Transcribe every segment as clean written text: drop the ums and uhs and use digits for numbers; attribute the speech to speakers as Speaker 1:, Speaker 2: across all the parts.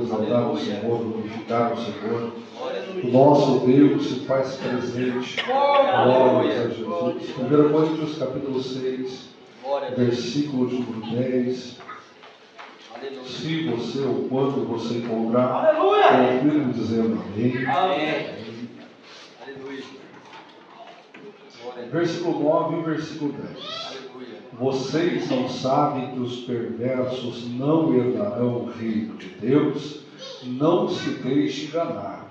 Speaker 1: exaltar o Senhor, glorificar o Senhor. O nosso Deus se faz presente. Glória a Jesus. 1 Coríntios capítulo 6, versículo de número 10. Se você ou quando você encontrar, confirme dizendo amém.
Speaker 2: Amém. Aleluia.
Speaker 1: Versículo 9 e versículo 10. Vocês não sabem que os perversos não herdarão o reino de Deus? Não se deixe enganar.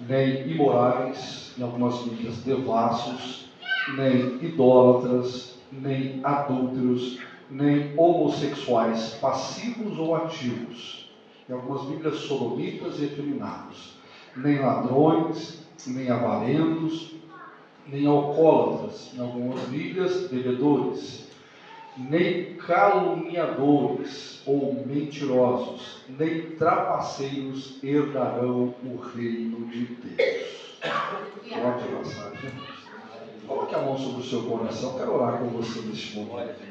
Speaker 1: Nem imorais, em algumas mídias, devassos, nem idólatras, nem adúlteros, nem homossexuais, passivos ou ativos, em algumas bíblias sodomitas e efeminados, nem ladrões, nem avarentos, nem alcoólatras, em algumas bíblias bebedores, nem caluniadores ou mentirosos, nem trapaceiros herdarão o reino de Deus. Forte passagem. Coloque a mão sobre o seu coração, quero orar com você neste momento.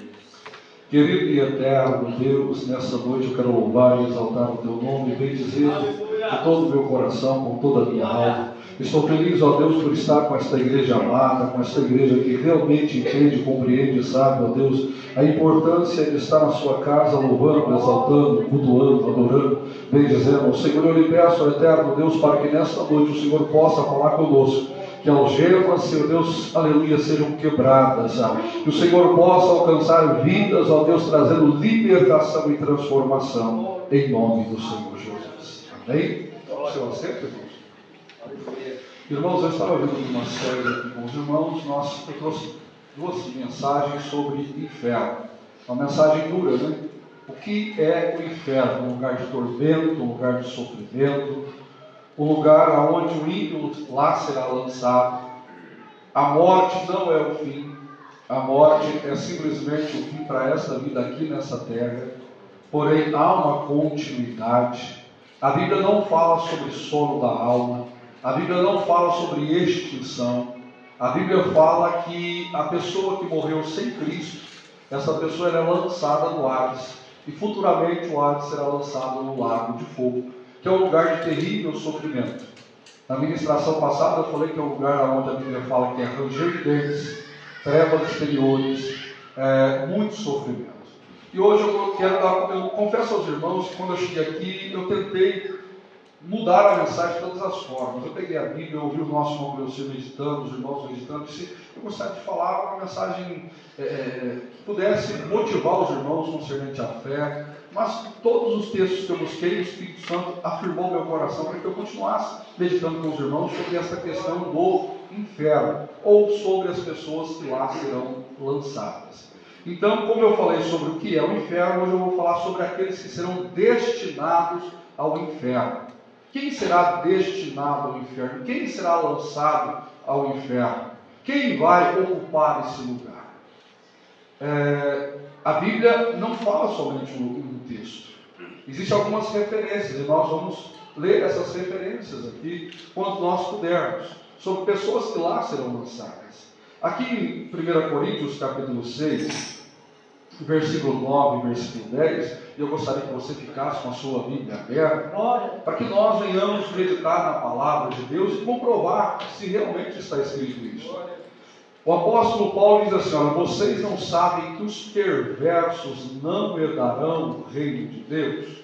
Speaker 1: Querido e eterno Deus, nessa noite eu quero louvar e exaltar o teu nome, bendizer de todo o meu coração, com toda a minha alma. Estou feliz, ó Deus, por estar com esta igreja amada, com esta igreja que realmente entende, compreende e sabe, ó Deus, a importância de estar na sua casa, louvando, exaltando, cultuando, adorando, bendizendo. Senhor, eu lhe peço, ó eterno Deus, para que nesta noite o Senhor possa falar conosco. Que algemas, Senhor Deus, aleluia, sejam quebradas, que o Senhor possa alcançar vidas, ó Deus, trazendo libertação e transformação, em nome do Senhor Jesus. Amém? O seu assento, irmãos? Irmãos, eu estava vendo uma série aqui com os irmãos, eu trouxe duas mensagens sobre inferno. Uma mensagem dura, né? O que é o inferno? Um lugar de tormento, um lugar de sofrimento, um lugar onde o ímpio lá será lançado. A morte não é o fim. A morte é simplesmente o fim para esta vida aqui nessa terra. Porém, há uma continuidade. A Bíblia não fala sobre sono da alma. A Bíblia não fala sobre extinção. A Bíblia fala que a pessoa que morreu sem Cristo, essa pessoa é lançada no Hades. E futuramente o Hades será lançado no lago de fogo, que é um lugar de terrível sofrimento. Na ministração passada eu falei que é um lugar onde a Bíblia fala que é ranger de dentes, trevas exteriores, muito sofrimento. E hoje eu confesso aos irmãos que quando eu cheguei aqui, eu tentei mudar a mensagem de todas as formas. Eu peguei a Bíblia, eu ouvi o nosso irmão Cleucir meditando, os irmãos meditando, e disse, eu gostaria de falar uma mensagem que pudesse motivar os irmãos concernente à fé, mas todos os textos que eu busquei, o Espírito Santo afirmou meu coração para que eu continuasse meditando com os irmãos sobre essa questão do inferno, ou sobre as pessoas que lá serão lançadas. Então, como eu falei sobre o que é o inferno, hoje eu vou falar sobre aqueles que serão destinados ao inferno. Quem será destinado ao inferno? Quem será lançado ao inferno? Quem vai ocupar esse lugar? A Bíblia não fala somente no texto. Existem algumas referências, e nós vamos ler essas referências aqui, quando nós pudermos, sobre pessoas que lá serão lançadas. Aqui em 1 Coríntios, capítulo 6, versículo 9 e versículo 10, eu gostaria que você ficasse com a sua Bíblia aberta, para que nós venhamos meditar na palavra de Deus e comprovar se realmente está escrito isso. O apóstolo Paulo diz assim, olha, vocês não sabem que os perversos não herdarão o reino de Deus?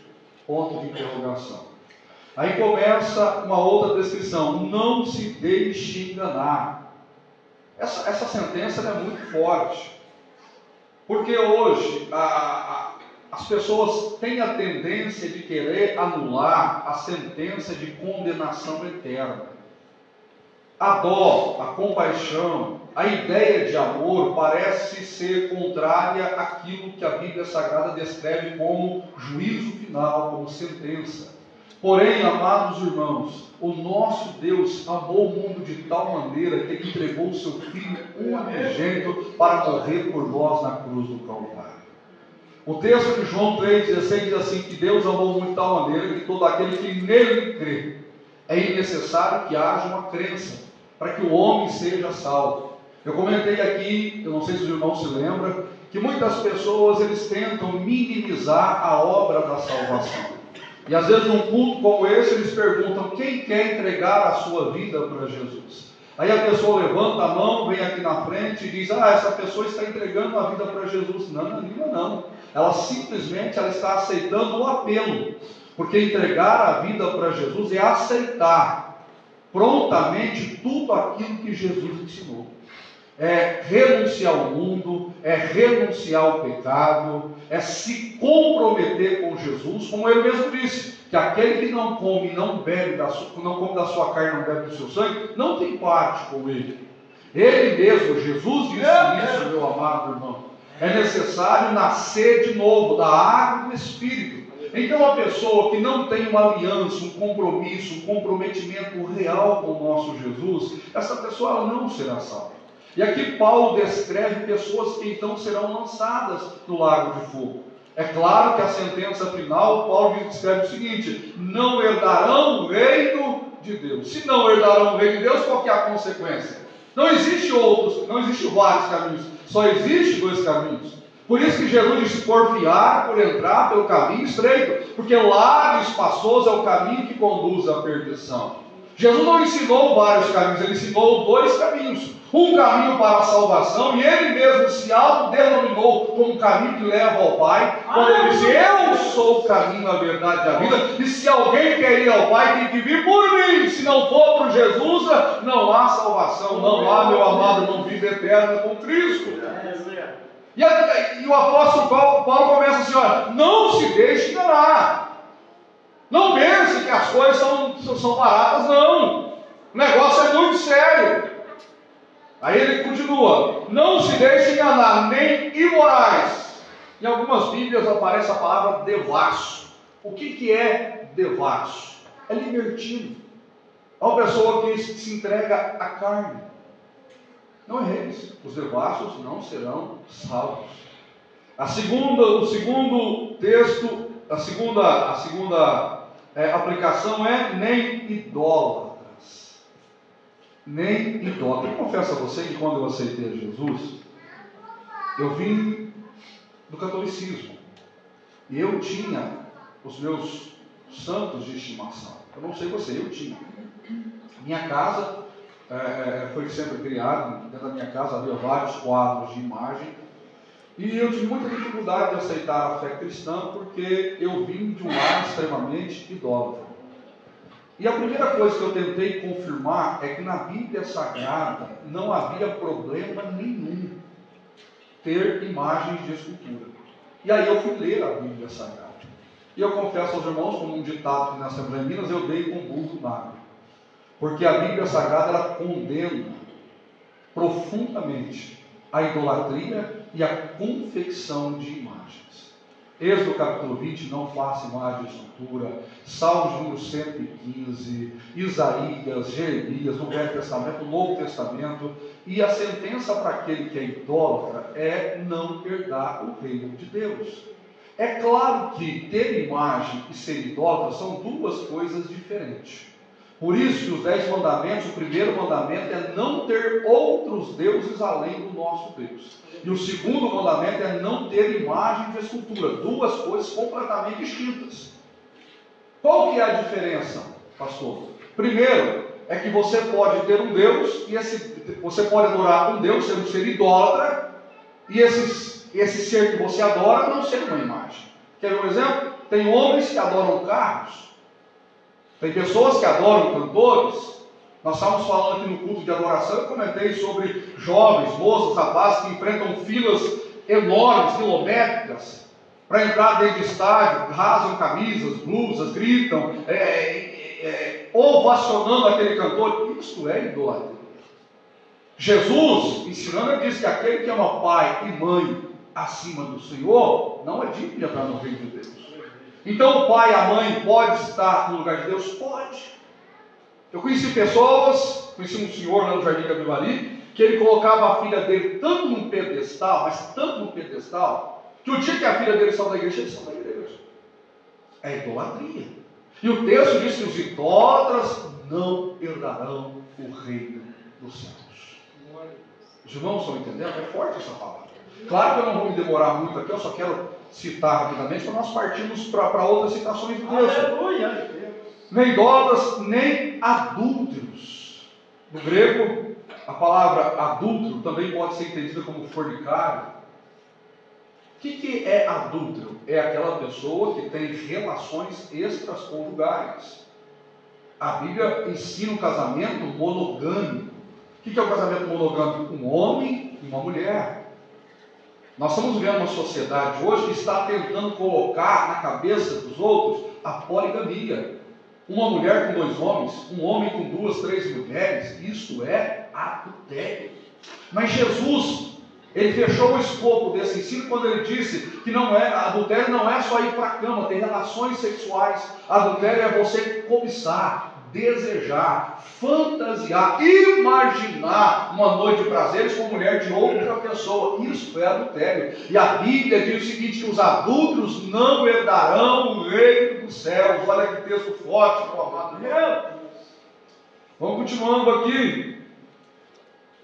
Speaker 1: Ponto de interrogação. Aí começa uma outra descrição, não se deixe enganar. Essa sentença é muito forte, porque hoje as pessoas têm a tendência de querer anular a sentença de condenação eterna. A dó, a compaixão, a ideia de amor parece ser contrária àquilo que a Bíblia Sagrada descreve como juízo final, como sentença. Porém, amados irmãos, o nosso Deus amou o mundo de tal maneira que Ele entregou o seu Filho unigênito para morrer por nós na cruz do Calvário. O texto de João 3,16 diz assim, que Deus amou o mundo de tal maneira que todo aquele que nele crê, é necessário que haja uma crença, para que o homem seja salvo. Eu comentei aqui, eu não sei se os irmãos se lembram, que muitas pessoas eles tentam minimizar a obra da salvação. E às vezes num culto como esse, eles perguntam: quem quer entregar a sua vida para Jesus? Aí a pessoa levanta a mão, vem aqui na frente e diz: essa pessoa está entregando a vida para Jesus. Não, não. Ela simplesmente está aceitando o apelo. Porque entregar a vida para Jesus é aceitar prontamente tudo aquilo que Jesus ensinou. É renunciar ao mundo, é renunciar ao pecado, é se comprometer com Jesus, como ele mesmo disse, que aquele que não come, não bebe não come da sua carne, não bebe do seu sangue, não tem parte com ele. Ele mesmo, Jesus disse isso, meu amado irmão. É necessário nascer de novo da água e do Espírito. Então a pessoa que não tem uma aliança, um compromisso, um comprometimento real com o nosso Jesus, essa pessoa ela não será salva. E aqui Paulo descreve pessoas que então serão lançadas no lago de fogo. É claro que a sentença final, Paulo descreve o seguinte: não herdarão o reino de Deus. Se não herdarão o reino de Deus, qual que é a consequência? Não existe vários caminhos, só existe 2 caminhos. Por isso que Jesus disse: porfiar por entrar pelo caminho estreito, porque largo e espaçoso é o caminho que conduz à perdição. Jesus não ensinou vários caminhos, ele ensinou 2 caminhos. Um caminho para a salvação, e ele mesmo se autodenominou como um caminho que leva ao Pai, quando ele disse: eu sou o caminho, a verdade e a vida, e se alguém quer ir ao Pai, tem que vir por mim. Se não for por Jesus, não há salvação, não há, meu amado irmão, vida eterna com Cristo. E o apóstolo Paulo começa assim: olha, não se deixe enganar. Não pense que as coisas são baratas, não. O negócio é muito sério. Aí ele continua: não se deixe enganar, nem imorais. Em algumas Bíblias aparece a palavra devasso. O que é devasso? É libertino. É uma pessoa que se entrega à carne. Não erreis, os devassos não serão salvos. O segundo texto, a segunda aplicação é nem idólatras. Nem idólatras. Eu confesso a você que quando eu aceitei Jesus, eu vim do catolicismo. E eu tinha os meus santos de estimação. Eu não sei você, eu tinha. Minha casa foi sempre criado, dentro da minha casa havia vários quadros de imagem, e eu tive muita dificuldade de aceitar a fé cristã, porque eu vim de um lar extremamente idólatra. E a primeira coisa que eu tentei confirmar é que na Bíblia Sagrada não havia problema nenhum ter imagens de escultura. E aí eu fui ler a Bíblia Sagrada. E eu confesso aos irmãos, como um ditado que na Assembleia de Minas, eu dei com burro na água. Porque a Bíblia Sagrada ela condena profundamente a idolatria e a confecção de imagens. Êxodo capítulo 20, não faça imagem de escultura. Salmos número 115, Isaías, Jeremias, no Velho Testamento, no Novo Testamento. E a sentença para aquele que é idólatra é não herdar o reino de Deus. É claro que ter imagem e ser idólatra são 2 coisas diferentes. Por isso que os 10 mandamentos, o primeiro mandamento é não ter outros deuses além do nosso Deus. E o segundo mandamento é não ter imagem de escultura. 2 coisas completamente distintas. Qual que é a diferença, pastor? Primeiro, é que você pode ter um Deus, e você pode adorar um Deus, ser um ser idólatra, e esse ser que você adora não ser uma imagem. Quer ver um exemplo? Tem homens que adoram carros. Tem pessoas que adoram cantores. Nós estávamos falando aqui no culto de adoração, eu comentei sobre jovens, moças, rapazes que enfrentam filas enormes, quilométricas, para entrar dentro do estádio, rasgam camisas, blusas, gritam, ovacionando aquele cantor. Isso é idolatria. Jesus, ensinando, ele diz que aquele que ama pai e mãe acima do Senhor, não é digno de entrar no reino de Deus. Então o pai e a mãe pode estar no lugar de Deus? Pode. Eu conheci um senhor lá no Jardim Capivari, que ele colocava a filha dele tanto num pedestal, mas tanto num pedestal, que o dia que a filha dele saiu da igreja, ele saiu da igreja. É idolatria. E o texto diz que os idólatras não herdarão o reino dos céus. Os irmãos estão entendendo? É forte essa palavra. Claro que eu não vou me demorar muito aqui, eu só quero citar rapidamente, para nós partirmos para outras citações do texto.
Speaker 2: Aleluia.
Speaker 1: Nem idólatras, nem adúlteros. No grego, a palavra adúltero também pode ser entendida como fornicário. O que é adúltero? É aquela pessoa que tem relações extraconjugais. A Bíblia ensina um casamento monogâmico. O que é o casamento monogâmico? Um homem e uma mulher. Nós estamos vivendo uma sociedade hoje que está tentando colocar na cabeça dos outros a poligamia. Uma mulher com 2 homens, um homem com 2, 3 mulheres, isso é adultério. Mas Jesus, ele fechou o escopo desse ensino quando ele disse que adultério não é só ir para a cama, tem relações sexuais. Adultério é você cobiçar, desejar, fantasiar, imaginar uma noite de prazeres com a mulher de outra pessoa. Isso é adultério. E a Bíblia diz o seguinte, que os adúlteros não herdarão o reino dos céus. Olha que texto forte, meu amado Deus. Vamos continuando aqui.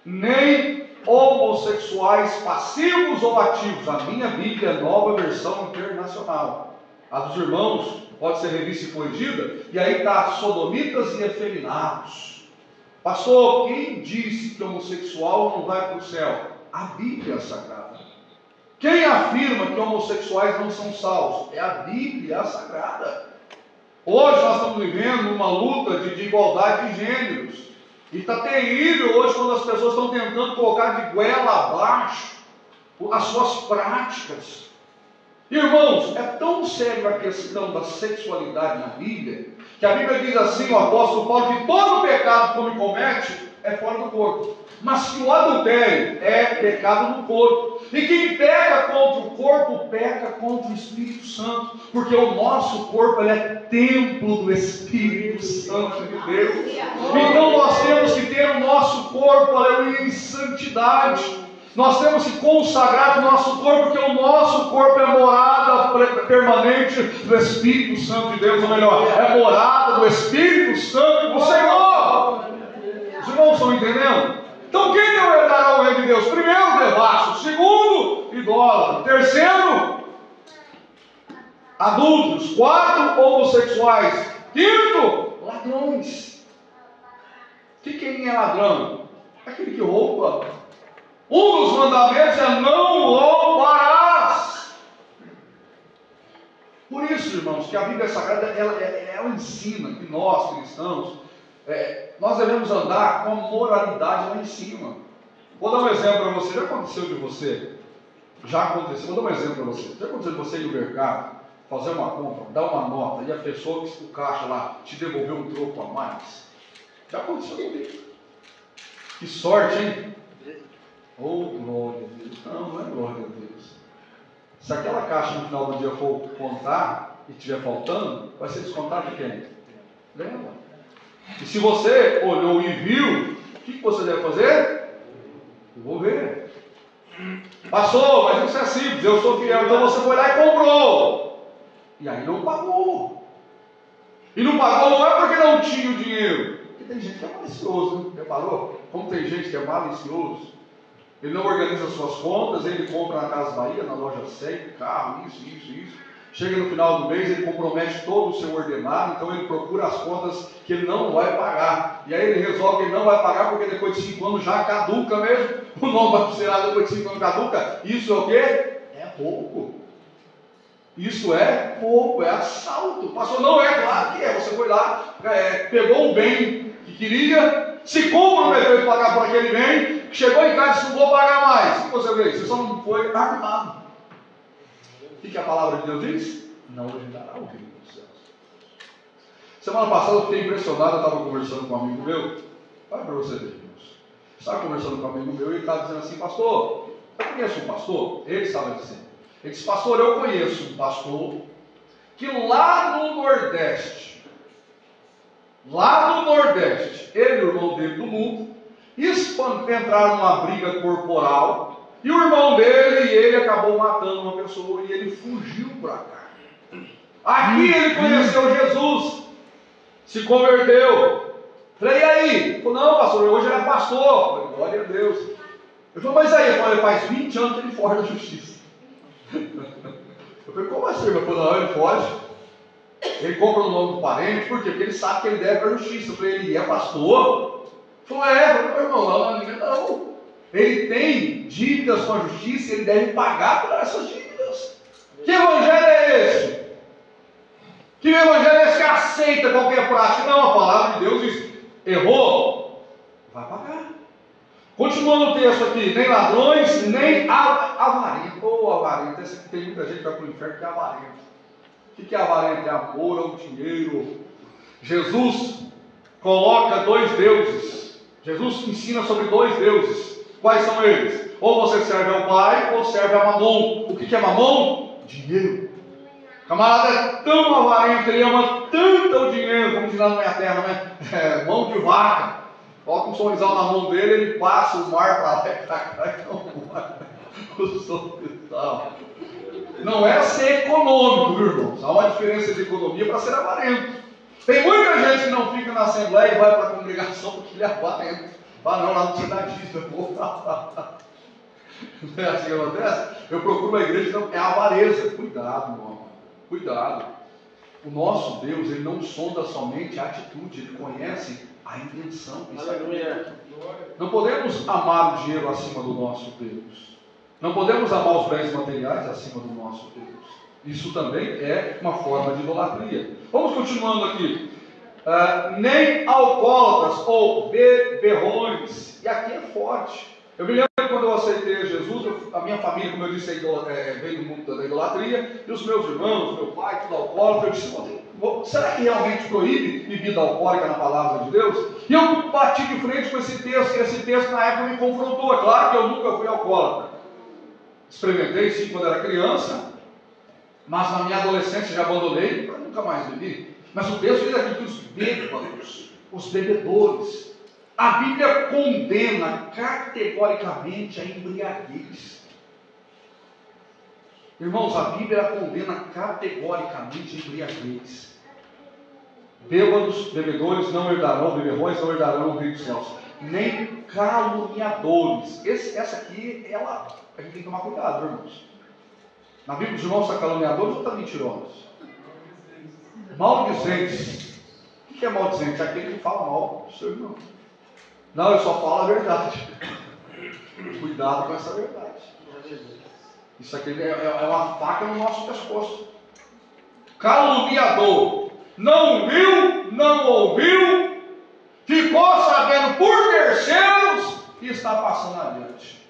Speaker 1: Nem homossexuais passivos ou ativos. A minha Bíblia é Nova Versão Internacional. A dos irmãos pode ser revista e corrigida, e aí está sodomitas e efeminados. Pastor, quem disse que homossexual não vai para o céu? A Bíblia Sagrada. Quem afirma que homossexuais não são salvos? É a Bíblia Sagrada. Hoje nós estamos vivendo uma luta de igualdade de gêneros, e está terrível hoje quando as pessoas estão tentando colocar de goela abaixo as suas práticas. Irmãos, é tão sério a questão da sexualidade na Bíblia, que a Bíblia diz assim, o apóstolo Paulo, que todo pecado que o homem comete é fora do corpo, mas que o adultério é pecado no corpo. E quem peca contra o corpo, peca contra o Espírito Santo, porque o nosso corpo ele é templo do Espírito Santo de Deus. Então nós temos que ter o nosso corpo, aleluia, em santidade. Nós temos que consagrar o nosso corpo, porque o nosso corpo é morada permanente do Espírito Santo de Deus, ou melhor, é morada do Espírito Santo do Senhor. Os irmãos estão entendendo? Então quem não herdará o reino de Deus? Primeiro, devasso. Segundo, idólatra. Terceiro, adúlteros. Quarto, homossexuais. Quinto, ladrões. Quem é ladrão? Aquele que rouba. Um dos mandamentos é não roubarás. Por isso, irmãos, que a Bíblia Sagrada, ela ensina que nós, cristãos, nós devemos andar com a moralidade lá em cima. Vou dar um exemplo para você. Já aconteceu de você? Já aconteceu. Vou dar um exemplo para você. Já aconteceu de você ir no mercado, fazer uma compra, dar uma nota, e a pessoa que o caixa lá te devolveu um troco a mais? Já aconteceu comigo. Que sorte, hein? Oh, glória a Deus. Não é glória a Deus. Se aquela caixa no final do dia for contar e estiver faltando, vai ser descontado de quem? Lembra? E se você olhou e viu, o que você deve fazer? Devolver. Passou, mas isso é simples, eu sou fiel. Então você foi lá e comprou. E aí não pagou. E não pagou não é porque não tinha o dinheiro. Porque tem gente que é malicioso, né? Reparou? Como tem gente que é malicioso. Ele não organiza suas contas, ele compra na Casa Bahia, na loja 100, carro, isso. Chega no final do mês, ele compromete todo o seu ordenado, então ele procura as contas que ele não vai pagar. E aí ele resolve que ele não vai pagar, porque depois de 5 anos já caduca mesmo. O nome vai ser lá depois de 5 anos caduca. Isso é o quê? É roubo. Isso é roubo, é assalto. Pastor, não é, claro que é. Você foi lá, pegou o bem que queria, se comprometeu em pagar por aquele bem, chegou em casa e disse, não vou pagar mais. O que você fez? Você só não foi armado. O que a palavra de Deus diz? Não herdará o reino dos céus. Semana passada eu fiquei impressionado, eu estava conversando com um amigo meu. Olha para você ver, irmãos. Estava conversando com um amigo meu e ele estava dizendo assim, pastor, eu conheço um pastor? Ele estava dizendo. Ele disse, pastor, eu conheço um pastor que lá no Nordeste, ele e o irmão dele do mundo, entraram numa briga corporal, e o irmão dele e ele acabou matando uma pessoa, e ele fugiu para cá. Aqui ele conheceu Jesus, se converteu. Falei, e aí? Ele falou, não, pastor, hoje ele é pastor. Falei, glória a Deus. Ele falou, mas aí? Ele falou, faz 20 anos que ele foge da justiça. Eu falei, como assim? Ele falou, não, ele foge. Ele compra o nome do parente, por quê? Porque ele sabe que ele deve para a justiça. Eu falei, ele é pastor? Ele falou, meu irmão, não. Ele tem dívidas com a justiça, ele deve pagar por essas dívidas. Que evangelho é esse? Que evangelho é esse que aceita qualquer prática? Não, a palavra de Deus diz, errou, vai pagar. Continuando o texto aqui, nem ladrões, nem avarento. Avarento, esse aqui tem muita gente que vai para o inferno que é avarento. O que é avarento? É amor ao dinheiro. Jesus coloca dois deuses. Jesus ensina sobre dois deuses. Quais são eles? Ou você serve ao Pai, ou serve a Mamon. O que é Mamon? Dinheiro. O camarada é tão avarento, ele ama tanto o dinheiro, como diz lá na minha terra, né? Mão de vaca. Coloca um sorrisal na mão dele, ele passa o mar para lá e para cá e não o sorrisal. Não é ser econômico, viu, irmãos? Há uma diferença de economia para ser avarento. Tem muita gente que não fica na Assembleia e vai para a congregação porque ele é avarento. Ah, não, lá não precisa dar dízimo. Não é assim que acontece? Eu procuro uma igreja que não é avareza. Cuidado, meu amor. Cuidado. O nosso Deus, ele não sonda somente a atitude, ele conhece a intenção. Não podemos amar o dinheiro acima do nosso Deus. Não podemos amar os bens materiais acima do nosso Deus. Isso também é uma forma de idolatria. Vamos continuando aqui. Nem alcoólatras ou beberrões. E aqui é forte. Eu me lembro quando eu aceitei Jesus, a minha família, como eu disse, veio do mundo da idolatria, e os meus irmãos, meu pai, tudo alcoólatra. Eu disse, será que realmente proíbe bebida alcoólica na palavra de Deus? E eu bati de frente com esse texto, e esse texto na época me confrontou. É claro que eu nunca fui alcoólatra. Experimentei sim quando era criança, mas na minha adolescência já abandonei, eu nunca mais bebi. Mas o texto diz aqui que os bêbados, os bebedores, a Bíblia condena categoricamente a embriaguez. Irmãos, a Bíblia condena categoricamente a embriaguez. Bêbados, bebedores não herdarão, beberrões não herdarão o reino dos céus. Nem caluniadores. Essa aqui, a gente tem que tomar cuidado, irmãos. Na Bíblia os irmãos são caluniadores ou estão mentirosos? Maldizentes. O que é maldizente? É aquele que fala mal do seu irmão. Não, ele só fala a verdade. Cuidado com essa verdade. Isso aqui é uma faca no nosso pescoço. Caluniador. Não viu, não ouviu, ficou sabendo por terceiros e está passando adiante.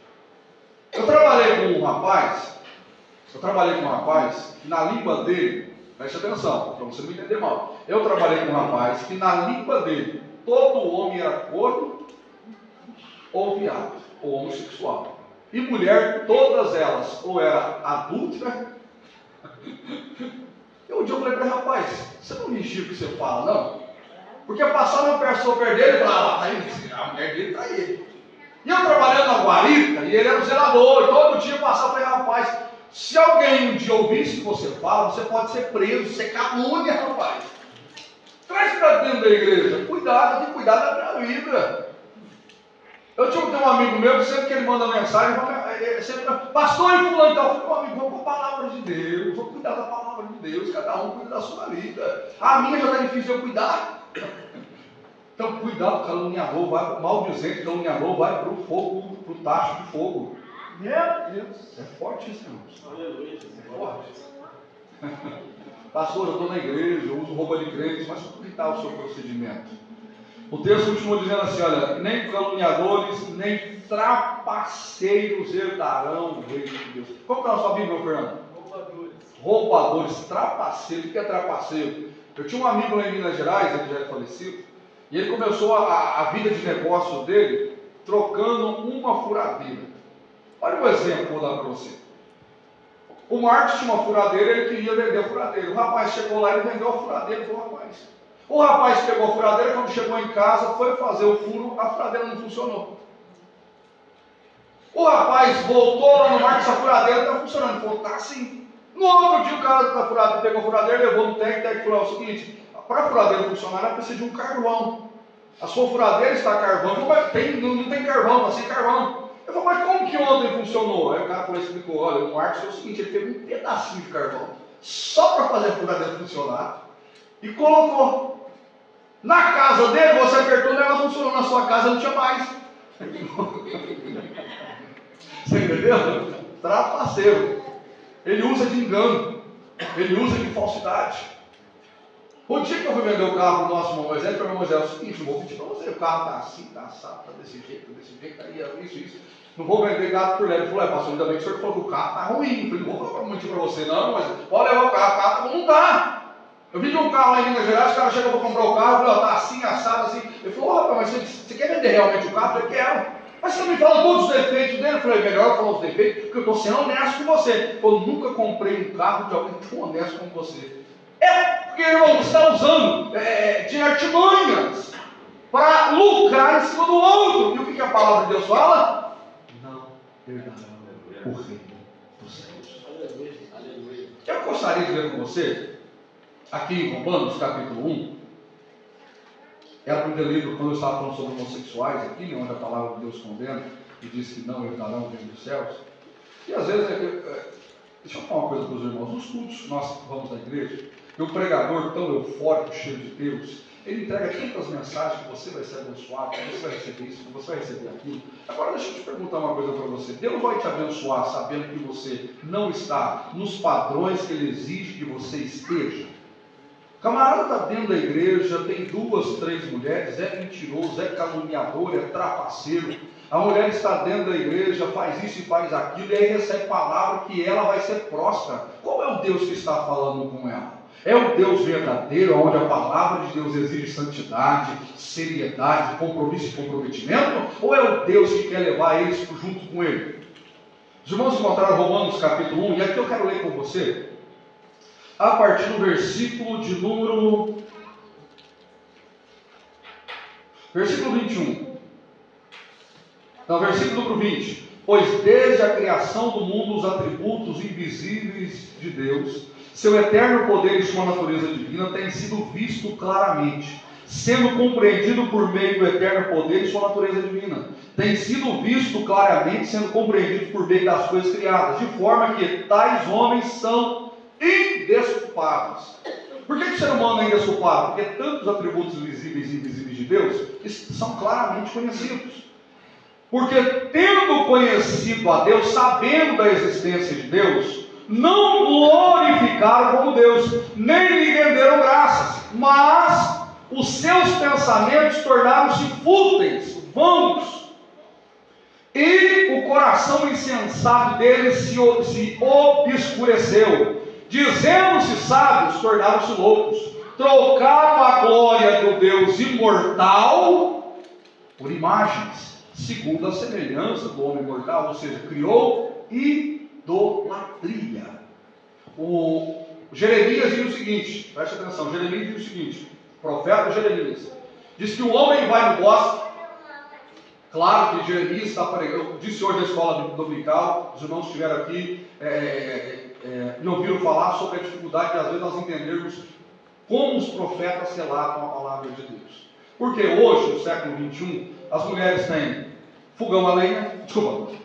Speaker 1: Eu trabalhei com um rapaz que na língua dele, preste atenção, para você não entender mal. Eu trabalhei com um rapaz que na língua dele, todo homem era corno ou viado, ou homossexual. E mulher, todas elas, ou era adúltera. Um dia eu falei para ele, rapaz, você não vigia o que você fala, não? Porque passava uma pessoa perto dele e falava, a mulher dele está aí. E eu trabalhando na guarita, e ele era o zelador, e todo dia eu passava para ele, rapaz, se alguém um dia ouvisse o que você fala, você pode ser preso, você calúnia, rapaz. Traz para dentro da igreja, cuidado, tem que cuidar da minha vida. Eu tinha um amigo meu que sempre que ele manda mensagem, sempre, pastor e fulano, então, eu falei, amigo, vamos para a palavra de Deus, vou cuidar da palavra de Deus, cada um cuida da sua vida. A minha já está difícil de eu cuidar. Então, cuidado, caluniador, vai, maldizente, caluniador, vai para o fogo, para o tacho de fogo. Meu Deus, é forte isso, irmãos. Aleluia, é forte. Pastor, eu estou na igreja, eu uso roupa de crentes, mas como está o seu procedimento? O texto continua dizendo assim, olha, nem caluniadores, nem trapaceiros herdarão o reino de Deus. Qual que é a sua Bíblia, Fernando? Roubadores, trapaceiros. O que é trapaceiro? Eu tinha um amigo lá em Minas Gerais, ele já é falecido, e ele começou a vida de negócio dele trocando uma furadeira. Olha o exemplo que eu vou dar para você. O Marcos tinha uma furadeira, ele queria vender a furadeira. O rapaz chegou lá e vendeu a furadeira para o rapaz. O rapaz pegou a furadeira, quando chegou em casa, foi fazer o furo, a furadeira não funcionou. O rapaz voltou lá no Marcos, a furadeira está funcionando. Ele falou, tá sim. No outro dia o cara da furadeira pegou a furadeira, levou no técnico, falou o seguinte, para a furadeira funcionar, ela precisa de um carvão. A sua furadeira está carvão, não tem carvão, está sem carvão. Eu falei, mas como que ontem funcionou? Aí o cara explicou, olha, o Marcos foi o seguinte, ele pegou um pedacinho de carvão, só para fazer a furadeira funcionar, e colocou. Na casa dele, você apertou, o negócio funcionou, na sua casa não tinha mais. Você entendeu? Trapaceiro. Ele usa de engano, ele usa de falsidade. O dia que eu fui vender o carro do nosso irmão Moisés, eu falei, Moisés, é o seguinte, eu vou pedir para você, o carro está assim, está assado, está desse jeito, está aí, isso. Não vou vender gato por leve. Ele falou, pastor, ainda bem que o senhor falou que o carro está ruim. Eu falei, não vou falar mentir para você, não, mas pode levar o carro não está. Eu vendi um carro lá em Minas Gerais, o cara chegou para comprar o carro, eu falei, está assim, assado, assim. Ele falou, rapaz, mas você quer vender realmente o carro? Eu falei, quero. Mas você me fala todos os defeitos dele? Eu falei, melhor eu falar os defeitos, porque eu estou sendo honesto com você. Eu nunca comprei um carro de alguém tão honesto como você. Porque, irmão, você está usando de artimanhas para lucrar em cima do outro. E o que a palavra de Deus fala? Não herdarão o reino dos céus. Eu gostaria de ler com você, aqui em Romanos, capítulo 1, era para ter lido quando eu estava falando sobre homossexuais, aqui, né, onde a palavra de Deus condena e diz que não herdarão o reino dos céus. E às vezes, deixa eu falar uma coisa para os irmãos, nos cultos que nós vamos na igreja, e o pregador tão eufórico, cheio de Deus, ele entrega tantas mensagens que você vai ser abençoado, que você vai receber isso, que você vai receber aquilo. Agora deixa eu te perguntar uma coisa para você. Deus vai te abençoar sabendo que você não está nos padrões que Ele exige que você esteja? O camarada está dentro da igreja, tem 2, 3 mulheres, é mentiroso, é caluniador, é trapaceiro. A mulher está dentro da igreja, faz isso e faz aquilo, e aí recebe palavra que ela vai ser próspera. Qual é o Deus que está falando com ela? É o Deus verdadeiro, onde a palavra de Deus exige santidade, seriedade, compromisso e comprometimento? Ou é o Deus que quer levar eles junto com Ele? Os irmãos encontraram Romanos capítulo 1, e aqui eu quero ler com você, a partir do versículo de número... versículo 21. Não, versículo número 20. Pois desde a criação do mundo os atributos invisíveis de Deus, seu eterno poder e sua natureza divina têm sido visto claramente, sendo compreendido por meio do eterno poder e sua natureza divina. Tem sido visto claramente, sendo compreendido por meio das coisas criadas, de forma que tais homens são indesculpáveis. Por que o ser humano é indesculpável? Porque tantos atributos visíveis e invisíveis de Deus são claramente conhecidos. Porque tendo conhecido a Deus, sabendo da existência de Deus, não glorificaram como Deus, nem lhe renderam graças, mas os seus pensamentos tornaram-se fúteis, vãos, e o coração insensato deles se obscureceu. Dizendo-se sábios, tornaram-se loucos, trocaram a glória do Deus imortal por imagens, segundo a semelhança do homem mortal, ou seja, criou idolatria. O Jeremias diz o seguinte, preste atenção, Jeremias diz o seguinte, profeta Jeremias, diz que o homem vai no bosque. Claro que Jeremias está pregando, eu disse hoje na escola dominical, os irmãos que estiveram aqui, me ouviram falar sobre a dificuldade de às vezes nós entendermos como os profetas relatam a palavra de Deus. Porque hoje, no século 21, as mulheres têm fogão a lenha,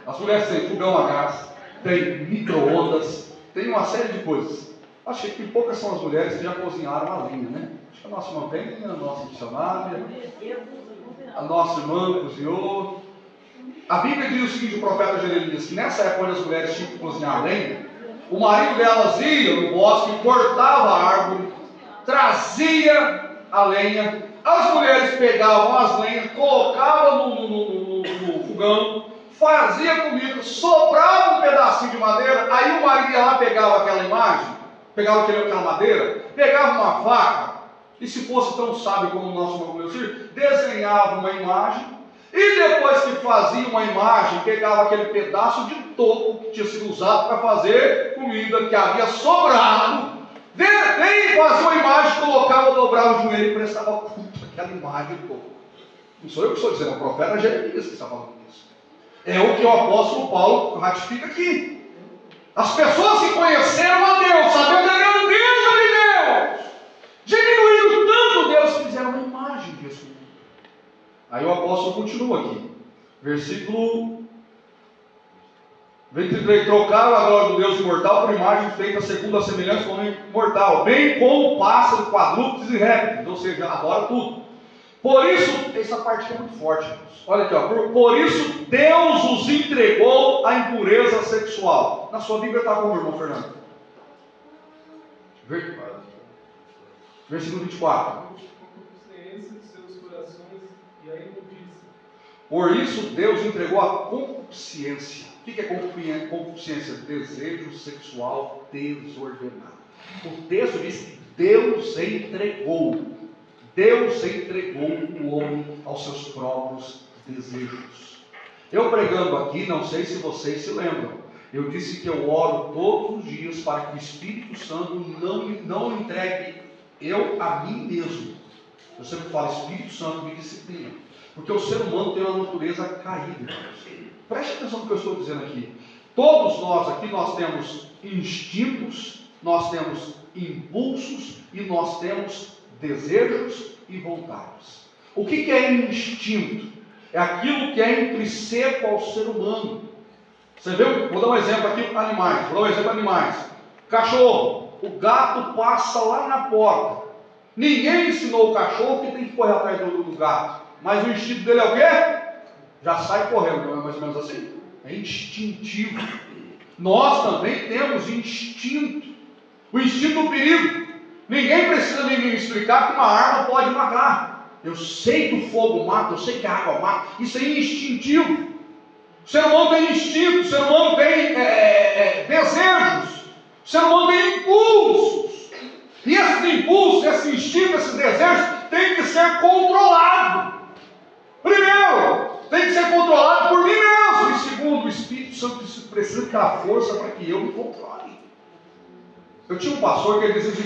Speaker 1: as mulheres têm fogão a gás, têm micro-ondas, tem uma série de coisas. Acho que poucas são as mulheres que já cozinharam a lenha, né? Acho que a nossa irmã tem, a nossa missionária, a nossa irmã cozinhou. A Bíblia diz o seguinte, o profeta Jeremias, que nessa época onde as mulheres tinham que cozinhar a lenha, o marido delas ia no bosque, cortava a árvore, trazia a lenha, as mulheres pegavam as lenhas, colocavam no fogão, fazia comida, sobrava um pedacinho de madeira, aí o marido ia lá, pegava aquela imagem, pegava aquela madeira, pegava uma faca, e se fosse tão sábio como o nosso irmão Ciro, desenhava uma imagem, e depois que fazia uma imagem, pegava aquele pedaço de toco que tinha sido usado para fazer comida que havia sobrado, e fazia uma imagem, colocava, dobrava o joelho e prestava culto àquela imagem de toco. Não sou eu que estou dizendo, é o profeta Jeremias que está falando isso. É o que o apóstolo Paulo ratifica aqui. As pessoas que conheceram a Deus, sabendo da grandeza de Deus, diminuíram tanto Deus que fizeram uma imagem de Jesus. Aí o apóstolo continua aqui, versículo 23, trocaram a glória do Deus imortal por imagem feita segundo a semelhança do homem mortal, bem como pássaro, quadrúpedes e répteis, ou seja, adora tudo. Por isso, essa parte aqui é muito forte, irmãos. Olha aqui, ó. Por isso Deus os entregou à impureza sexual. Na sua Bíblia está como, irmão Fernando? Versículo 24. Por isso Deus entregou a concupiscência. O que é concupiscência? Desejo sexual desordenado. O texto diz que Deus entregou o homem aos seus próprios desejos. Eu pregando aqui, não sei se vocês se lembram, eu disse que eu oro todos os dias para que o Espírito Santo não entregue eu a mim mesmo. Eu sempre falo, Espírito Santo me disciplina, porque o ser humano tem uma natureza caída. Preste atenção no que eu estou dizendo aqui. Todos nós aqui, nós temos instintos, nós temos impulsos e nós temos desejos e vontades. O que é instinto? É aquilo que é intrínseco ao ser humano. Você viu? Vou dar um exemplo aqui, animais. Cachorro, o gato passa lá na porta. Ninguém ensinou o cachorro que tem que correr atrás do gato. Mas o instinto dele é o quê? Já sai correndo, não é mais ou menos assim? É instintivo. Nós também temos instinto. O instinto do perigo. Ninguém precisa me explicar que uma arma pode matar. Eu sei que o fogo mata, eu sei que a água mata. Isso é instintivo. O ser humano tem instinto, o ser humano tem desejos, o ser humano tem impulsos. E esses impulsos, esse instinto, esses desejos, tem que ser controlado. Primeiro, tem que ser controlado por mim mesmo. E segundo, o Espírito Santo precisa dar força para que eu me controle. Eu tinha um pastor que ele dizia o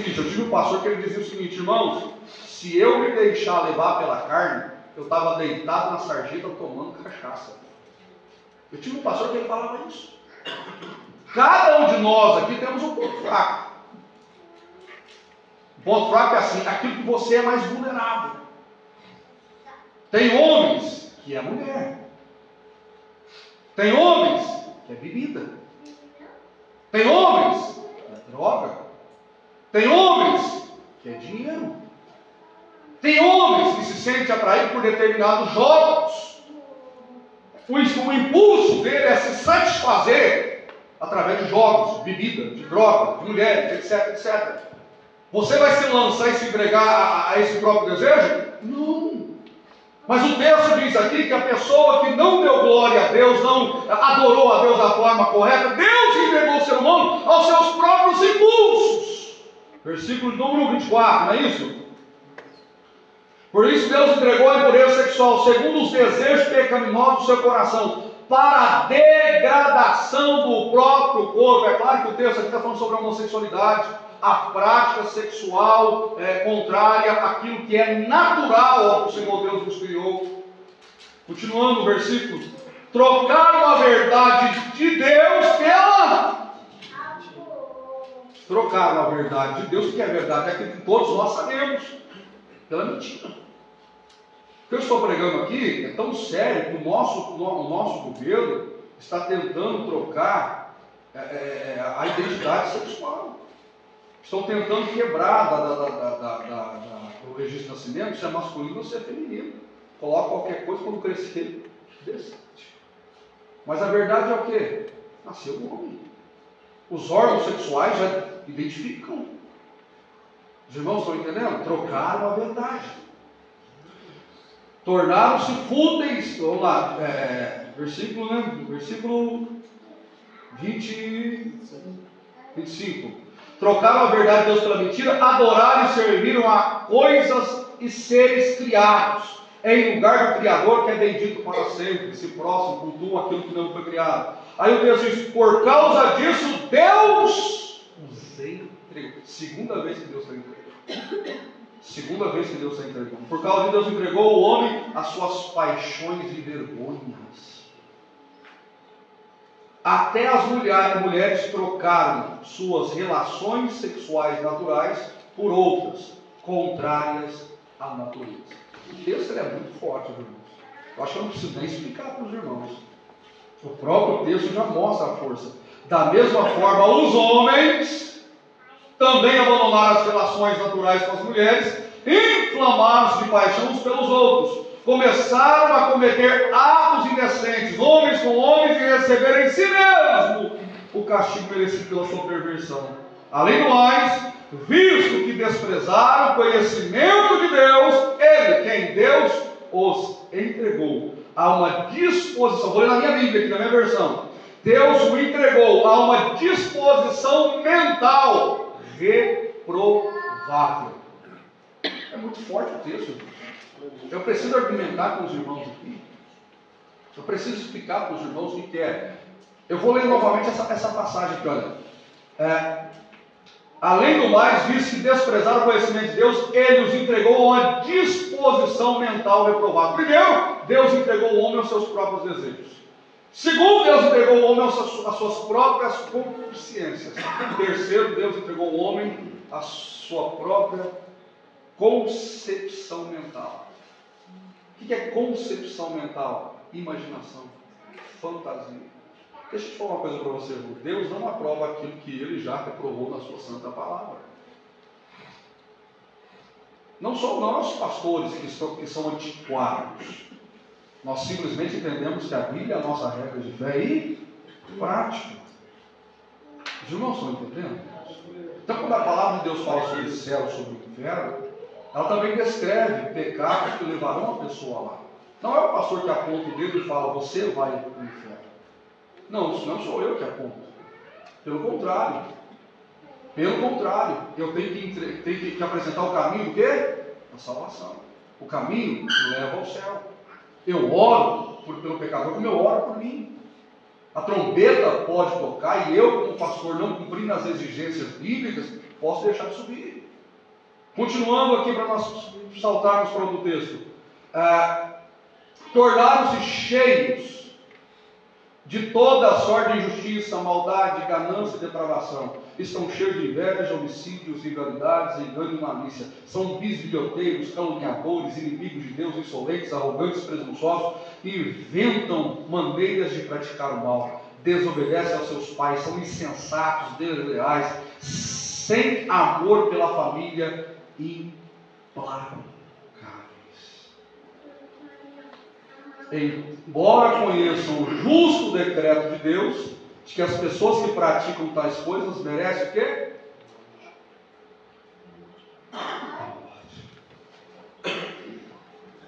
Speaker 1: seguinte, irmãos, se eu me deixar levar pela carne, eu estava deitado na sarjeta tomando cachaça. Eu tive um pastor que ele falava isso. Cada um de nós aqui temos um ponto fraco. O ponto fraco é assim, aquilo que você é mais vulnerável. Tem homens que é mulher. Tem homens que é bebida. Tem homens que é droga. Tem homens que é dinheiro. Tem homens que se sentem atraídos por determinados jogos. O impulso dele é se satisfazer através de jogos, de bebida, de droga, de mulheres, etc, etc. Você vai se lançar e se entregar a esse próprio desejo? Não. Mas o texto diz aqui que a pessoa que não deu glória a Deus, não adorou a Deus da forma correta, Deus entregou o ser humano aos seus próprios impulsos. Versículo número 24, não é isso? Por isso Deus entregou a impureza sexual, segundo os desejos pecaminosos do seu coração, para a degradação do próprio corpo. É claro que o texto aqui está falando sobre a homossexualidade, a prática sexual contrária àquilo que é natural ao que o Senhor Deus nos criou. Continuando o versículo, trocaram a verdade de Deus pela... Trocaram a verdade de Deus, que é verdade, é aquilo que todos nós sabemos, pela mentira. O que eu estou pregando aqui é tão sério que o nosso governo está tentando trocar a identidade sexual. Estão tentando quebrar do registro de nascimento se é masculino ou se é feminino. Coloca qualquer coisa quando crescer. Decide. Mas a verdade é o quê? Nasceu o homem. Os órgãos sexuais já identificam. Os irmãos estão entendendo? Trocaram a verdade. Tornaram-se fúteis. Vamos lá. Versículo 25. Trocaram a verdade de Deus pela mentira, adoraram e serviram a coisas e seres criados, em lugar do Criador que é bendito para sempre, se próximo, cultuam aquilo que não foi criado. Aí o texto diz, por causa disso, Deus os entregou. Segunda vez que Deus está entregando. Segunda vez que Deus está entregando. Por causa de Deus entregou o homem às suas paixões e vergonhas. Até as mulheres trocaram suas relações sexuais naturais por outras, contrárias à natureza. O texto é muito forte, irmãos. Eu acho que eu não preciso nem explicar para os irmãos. O próprio texto já mostra a força. Da mesma forma, os homens também abandonaram as relações naturais com as mulheres, inflamaram-se de paixão uns pelos outros, começaram a cometer atos indecentes, homens com homens, e receberam em si mesmo o castigo merecido pela sua perversão. Além do mais, visto que desprezaram o conhecimento de Deus, ele, quem Deus os entregou a uma disposição, vou ler na minha Bíblia aqui, na minha versão, Deus o entregou a uma disposição mental reprovável. É muito forte o texto. Eu preciso argumentar com os irmãos aqui. Eu preciso explicar para os irmãos o que é. Eu vou ler novamente essa passagem aqui, olha. Além do mais, visto que desprezaram o conhecimento de Deus, ele os entregou a uma disposição mental reprovável. Primeiro, Deus entregou o homem aos seus próprios desejos. Segundo, Deus entregou o homem às suas próprias concupiscências. Terceiro, Deus entregou o homem à sua própria concepção mental. O que é concepção mental? Imaginação, fantasia. Deixa eu te falar uma coisa para você, irmão. Deus não aprova aquilo que Ele já reprovou na sua santa palavra. Não são os pastores que são antiquados. Nós simplesmente entendemos que a Bíblia é a nossa regra de fé e prática. Os irmãos estão entendendo? Então, quando a palavra de Deus fala sobre o céu, sobre o inferno, ela também descreve pecados que levarão a pessoa lá. Não é o pastor que aponta o dedo e fala, você vai para o inferno. Não, isso não sou eu que aponto. Pelo contrário, eu tenho que apresentar o caminho do quê? Da salvação. O caminho que leva ao céu. Eu oro pelo pecador como eu oro por mim. A trombeta pode tocar e eu, como pastor, não cumprindo as exigências bíblicas, posso deixar de subir. Continuando aqui para nós saltarmos para o texto. Tornaram-se cheios de toda a sorte de injustiça, maldade, ganância e depravação. Estão cheios de inveja, homicídios, rivalidades, engano e malícia. São bisbilhoteiros, caluniadores, inimigos de Deus, insolentes, arrogantes, presunçosos, inventam maneiras de praticar o mal, desobedecem aos seus pais, são insensatos, desleais, sem amor pela família, implacáveis. Embora conheçam o justo decreto de Deus, de que as pessoas que praticam tais coisas merecem o quê? A morte.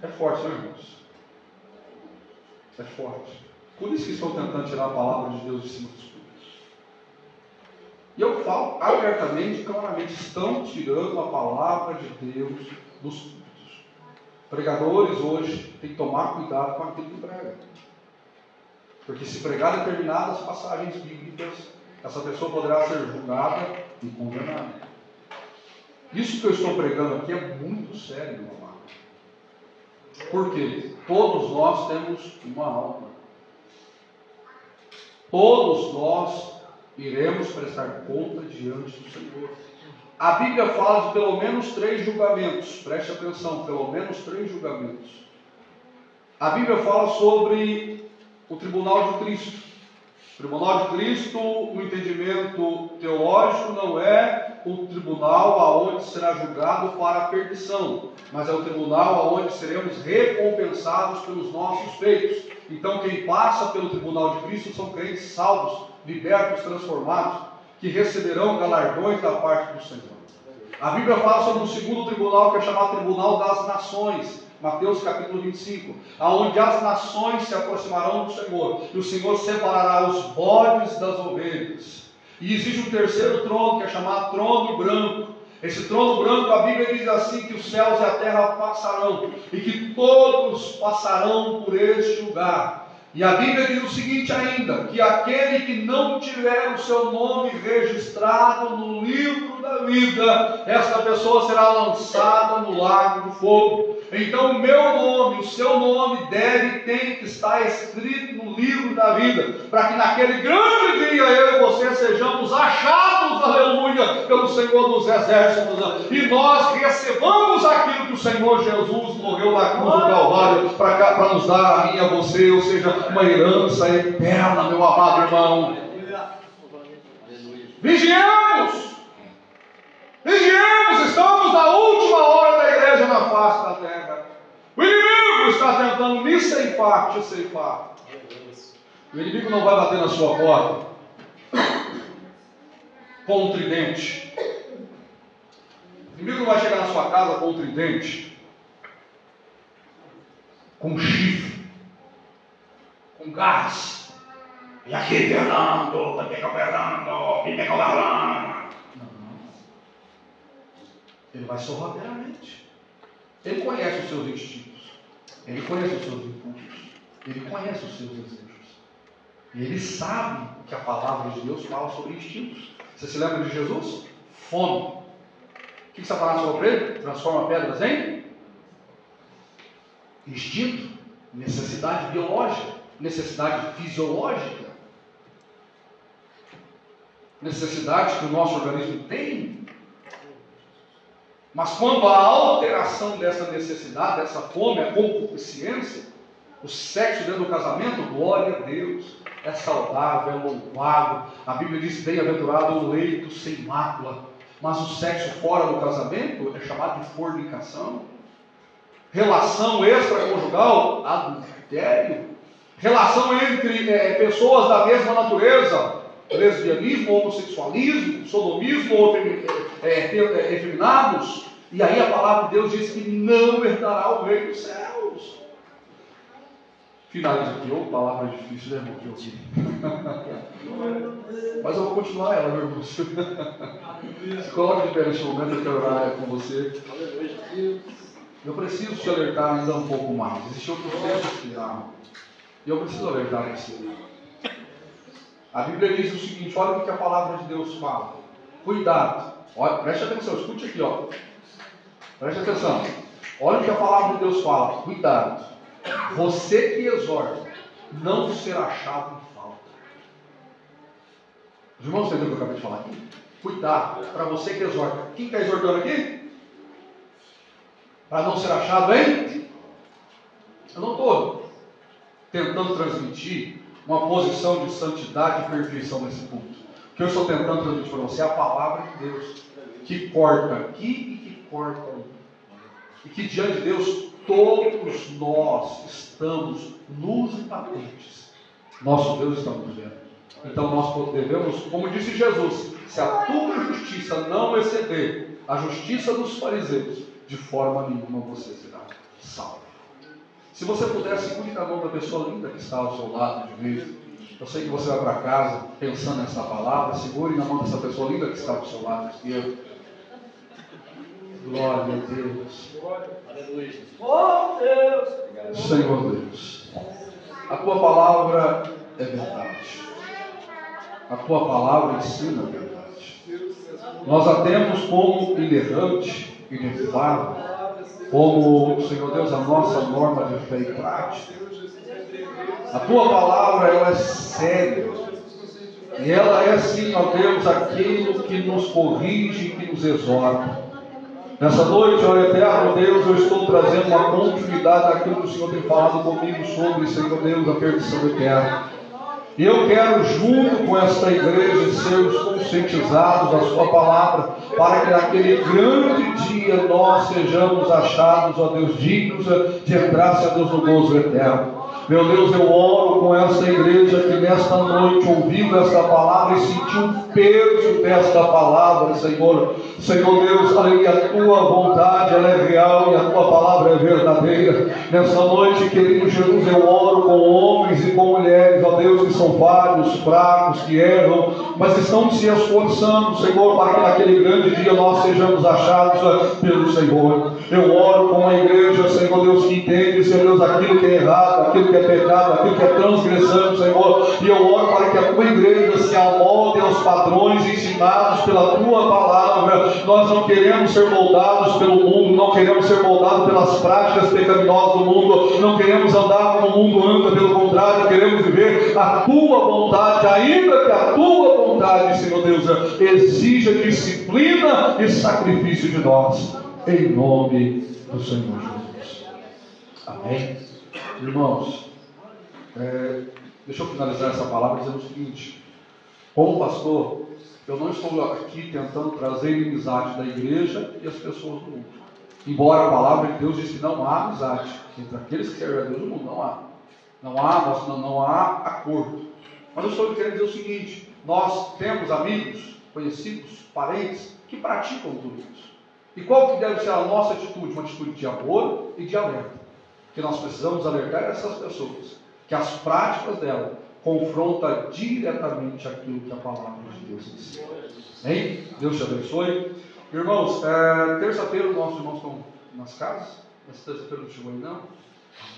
Speaker 1: É forte, né, irmãos? É forte. Por isso que estão tentando tirar a palavra de Deus de cima dos púlpitos. E eu falo abertamente, claramente, estão tirando a palavra de Deus dos púlpitos. Pregadores hoje têm que tomar cuidado com aquilo que pregam. Porque se pregar determinadas passagens bíblicas, essa pessoa poderá ser julgada e condenada. Isso que eu estou pregando aqui é muito sério, meu amado. Porque todos nós temos uma alma. Todos nós iremos prestar conta diante do Senhor. A Bíblia fala de pelo menos 3 julgamentos. Preste atenção, pelo menos 3 julgamentos. A Bíblia fala sobre o tribunal de Cristo. O tribunal de Cristo, no entendimento teológico, não é o tribunal aonde será julgado para a perdição, mas é o tribunal aonde seremos recompensados pelos nossos feitos. Então, quem passa pelo tribunal de Cristo são crentes salvos, libertos, transformados, que receberão galardões da parte do Senhor. A Bíblia fala sobre o segundo tribunal, que é chamado Tribunal das Nações, Mateus capítulo 25, aonde as nações se aproximarão do Senhor, e o Senhor separará os bodes das ovelhas. E existe um terceiro trono, que é chamado trono branco. Esse trono branco, a Bíblia diz assim, que os céus e a terra passarão, e que todos passarão por este lugar. E a Bíblia diz o seguinte ainda, que aquele que não tiver o seu nome registrado no livro da da vida, esta pessoa será lançada no lago do fogo. Então o meu nome, o seu nome tem que estar escrito no livro da vida, para que naquele grande dia eu e você sejamos achados, aleluia, pelo Senhor dos Exércitos, e nós recebamos aquilo que o Senhor Jesus morreu na cruz do Calvário para nos dar a mim e a você, ou seja, uma herança eterna, meu amado irmão. Vigiemos, estamos na última hora da igreja na face da terra. O inimigo está tentando me ceifar, te ceifar. O inimigo não vai bater na sua porta com um tridente. O inimigo não vai chegar na sua casa com um tridente, com um chifre, com gás. E aqui, Fernando, me pega o Fernando. Não. Ele vai sorrateiramente. Ele conhece os seus instintos. Ele conhece os seus impulsos. Ele conhece os seus desejos. E ele sabe o que a palavra de Deus fala sobre instintos. Você se lembra de Jesus? Fome. O que essa palavra falou para ele? Transforma pedras em instinto, necessidade biológica, necessidade fisiológica. Necessidades que o nosso organismo tem. Mas quando a alteração dessa necessidade, dessa fome, a concupiscência, o sexo dentro do casamento, glória a Deus, é saudável, é louvável. A Bíblia diz: bem-aventurado o leito sem mácula. Mas o sexo fora do casamento é chamado de fornicação. Relação extraconjugal, adultério. Relação entre pessoas da mesma natureza, lesbianismo, homossexualismo, sodomismo ou efeminados. E aí a palavra de Deus diz que não herdará o reino dos céus. Finaliza aqui, palavra difícil, né, irmão, de ouvir. Mas eu vou continuar ela, meu irmão. Se coloque de pé neste momento, eu quero orar com você. Eu preciso te alertar ainda um pouco mais. Existe outro texto que e eu preciso alertar você. A Bíblia diz o seguinte: olha o que a palavra de Deus fala. Cuidado. Olha, preste atenção, escute aqui, ó. Preste atenção. Olha o que a palavra de Deus fala. Cuidado. Você que exorta não será achado em falta. Os irmãos entenderam o que eu acabei de falar aqui? Cuidado, para você que exorta. Quem está exortando aqui? Para não ser achado, hein? Eu não estou tentando transmitir uma posição de santidade e perfeição nesse ponto. O que eu estou tentando transmitir para você é a palavra de Deus, que corta aqui e que corta ali. E que diante de Deus todos nós estamos nus e patentes. Nosso Deus está nos vendo. Então nós devemos, como disse Jesus, se a tua justiça não exceder a justiça dos fariseus, de forma nenhuma você será salvo. Se você puder, segure na mão da pessoa linda que está ao seu lado de vez. Eu sei que você vai para casa pensando nessa palavra. Segure na mão dessa pessoa linda que está ao seu lado esquerdo. Glória a Deus.
Speaker 2: Aleluia.
Speaker 1: Oh Deus. Senhor Deus, a tua palavra é verdade. A tua palavra ensina a verdade. Nós a temos como inerrante, inefável, como, Senhor Deus, a nossa norma de fé e prática. A tua palavra, ela é séria. E ela é, sim, ó Deus, aquilo que nos corrige e que nos exorta. Nessa noite, ó eterno Deus, eu estou trazendo uma continuidade daquilo que o Senhor tem falado comigo sobre, Senhor Deus, a perdição eterna. E eu quero, junto com esta igreja, sermos conscientizados da sua palavra, para que naquele grande dia nós sejamos achados, ó Deus, dignos de entrar, Senhor Deus, no gozo eterno. Meu Deus, eu oro com essa igreja que nesta noite, ouvindo esta palavra e sentiu o peso desta palavra, Senhor. Senhor Deus, a tua vontade, ela é real e a tua palavra é verdadeira. Nessa noite, querido Jesus, eu oro com homens e com mulheres, ó Deus, que são vários, fracos, que erram, mas estão se esforçando, Senhor, para que naquele grande dia nós sejamos achados pelo Senhor. Eu oro com a igreja, Senhor Deus, Deus, que entende, Senhor Deus, aquilo que é errado, aquilo que é pecado, aquilo que é transgressão, Senhor. E eu oro para que a tua igreja se amolde aos padrões ensinados pela tua palavra. Nós não queremos ser moldados pelo mundo, não queremos ser moldados pelas práticas pecaminosas do mundo, não queremos andar como o mundo anda, pelo contrário, queremos viver a tua vontade, ainda que a tua vontade, Senhor Deus, exija disciplina e sacrifício de nós, em nome do Senhor Jesus. Amém? Irmãos, deixa eu finalizar essa palavra dizendo o seguinte: como pastor, eu não estou aqui tentando trazer inimizade da igreja e as pessoas do mundo, embora a palavra de Deus diz que não há amizade entre aqueles que servem a Deus no mundo. Não há acordo. Mas eu estou querendo dizer o seguinte: nós temos amigos, conhecidos, parentes que praticam tudo isso. E qual que deve ser a nossa atitude? Uma atitude de amor e de alerta. Que nós precisamos alertar essas pessoas que as práticas dela confrontam diretamente aquilo que a palavra de Deus ensina. Amém? Deus te abençoe. Irmãos, terça-feira os nossos irmãos estão nas casas. Essa terça-feira não chegou aí não?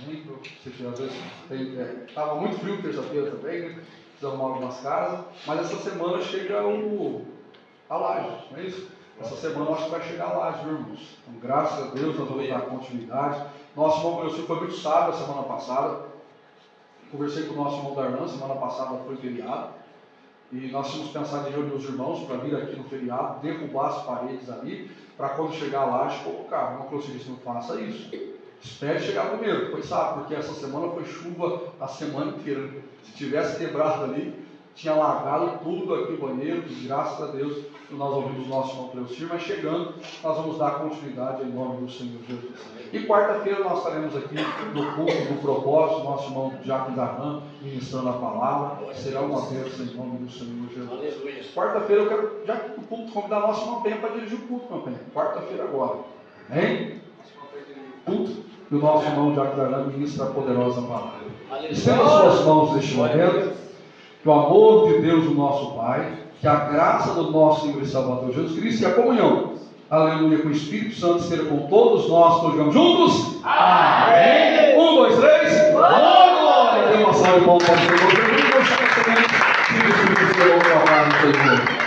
Speaker 1: Amém? Estava muito frio terça-feira também, né? Precisamos arrumar algumas casas. Mas essa semana chega a laje, não é isso? Essa semana eu acho que vai chegar a laje, irmãos. Então, graças a Deus, nós vamos dar continuidade. Nosso irmão Cleucinho foi muito sábio a semana passada. Conversei com o nosso irmão Darlan, semana passada foi feriado. E nós tínhamos pensado em reunir os irmãos para vir aqui no feriado, derrubar as paredes ali, para quando chegar a laje, colocar. O irmão Cleucinho disse: não faça isso. Espere chegar primeiro. Pois sabe, porque essa semana foi chuva a semana inteira. Se tivesse quebrado ali, tinha largado tudo aqui no banheiro, e graças a Deus nós ouvimos o nosso irmão Cleucinho, mas chegando, nós vamos dar continuidade em nome do Senhor Jesus. E quarta-feira nós estaremos aqui no culto do propósito, nosso irmão Jacques Darlan ministrando a palavra, será uma bênção em nome do Senhor Jesus. Quarta-feira eu quero, já que o culto, convidar nosso irmão Penha para dirigir o culto, meu Penha. Quarta-feira agora. Amém? Culto, e o nosso irmão Jacques Darlan ministra a poderosa palavra. Estenda as suas mãos neste momento. Que o amor de Deus, o nosso Pai, que a graça do nosso Senhor e Salvador Jesus Cristo e a comunhão, aleluia, com o Espírito Santo esteja com todos nós, todos digamos juntos. Amém. 1, 2, 3. Glória! Dê uma salva de palmas para o Senhor. Deus te abençoe. Que o Espírito Santo esteja com a paz do Senhor.